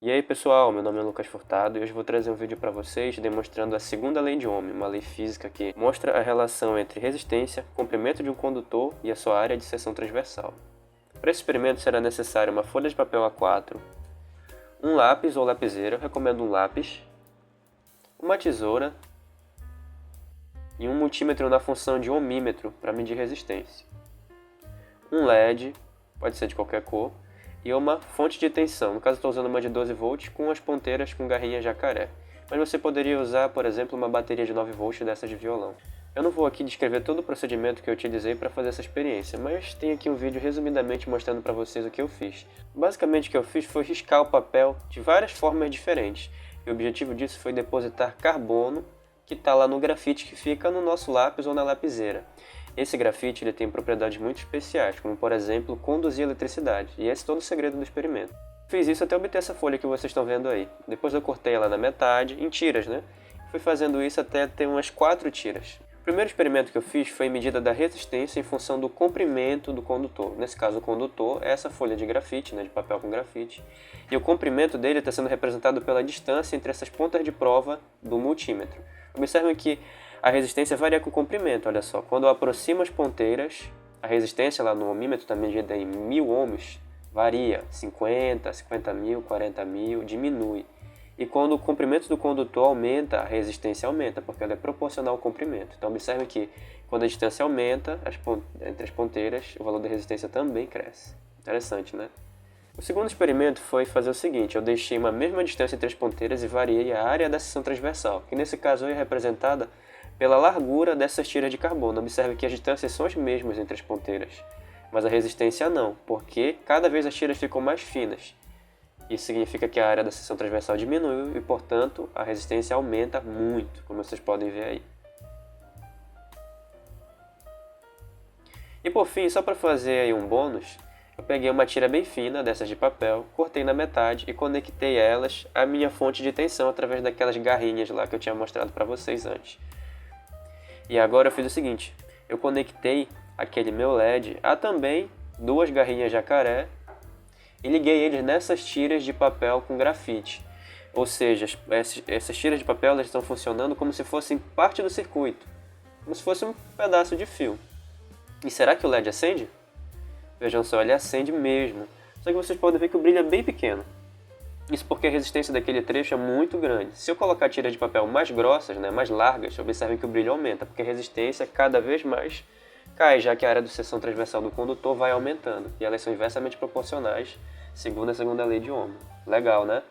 E aí pessoal, meu nome é Lucas Furtado e hoje vou trazer um vídeo para vocês demonstrando a segunda lei de Ohm, uma lei física que mostra a relação entre resistência, comprimento de um condutor e a sua área de seção transversal. Para esse experimento será necessário uma folha de papel A4, um lápis ou lapiseira, eu recomendo um lápis, uma tesoura e um multímetro na função de ohmímetro para medir resistência, um LED, pode ser de qualquer cor, e uma fonte de tensão. No caso, estou usando uma de 12 volts com as ponteiras com garrinha jacaré. Mas você poderia usar, por exemplo, uma bateria de 9 volts dessas de violão. Eu não vou aqui descrever todo o procedimento que eu utilizei para fazer essa experiência, mas tem aqui um vídeo resumidamente mostrando para vocês o que eu fiz. Basicamente o que eu fiz foi riscar o papel de várias formas diferentes. E o objetivo disso foi depositar carbono que está lá no grafite que fica no nosso lápis ou na lapiseira. Esse grafite ele tem propriedades muito especiais, como por exemplo conduzir eletricidade, e esse é todo o segredo do experimento. Fiz isso até obter essa folha que vocês estão vendo aí. Depois eu cortei ela na metade, em tiras, né? Fui fazendo isso até ter umas 4 tiras. O primeiro experimento que eu fiz foi medida da resistência em função do comprimento do condutor. Nesse caso o condutor é essa folha de grafite, né, de papel com grafite, e o comprimento dele está sendo representado pela distância entre essas pontas de prova do multímetro. Observem que a resistência varia com o comprimento, olha só. Quando eu aproximo as ponteiras, a resistência lá no ohmímetro está medida em 1000 ohms, varia 50, 50.000, 40.000, diminui. E quando o comprimento do condutor aumenta, a resistência aumenta, porque ela é proporcional ao comprimento. Então observe que quando a distância aumenta entre as ponteiras, o valor da resistência também cresce. Interessante, né? O segundo experimento foi fazer o seguinte: eu deixei uma mesma distância entre as ponteiras e variei a área da seção transversal, que nesse caso é representada pela largura dessas tiras de carbono. Observe que as distâncias são as mesmas entre as ponteiras, mas a resistência não, porque cada vez as tiras ficam mais finas. Isso significa que a área da seção transversal diminuiu e, portanto, a resistência aumenta muito, como vocês podem ver aí. E por fim, só para fazer aí um bônus, eu peguei uma tira bem fina, dessas de papel, cortei na metade e conectei elas à minha fonte de tensão através daquelas garrinhas lá que eu tinha mostrado para vocês antes. E agora eu fiz o seguinte: eu conectei aquele meu LED a também 2 garrinhas jacaré e liguei eles nessas tiras de papel com grafite. Ou seja, essas tiras de papel elas estão funcionando como se fossem parte do circuito, como se fosse um pedaço de fio. E será que o LED acende? Vejam só, ele acende mesmo. Só que vocês podem ver que o brilho é bem pequeno. Isso porque a resistência daquele trecho é muito grande. Se eu colocar tiras de papel mais grossas, né, mais largas, observem que o brilho aumenta, porque a resistência cada vez mais cai, já que a área de seção transversal do condutor vai aumentando. E elas são inversamente proporcionais, segundo a segunda lei de Ohm. Legal, né?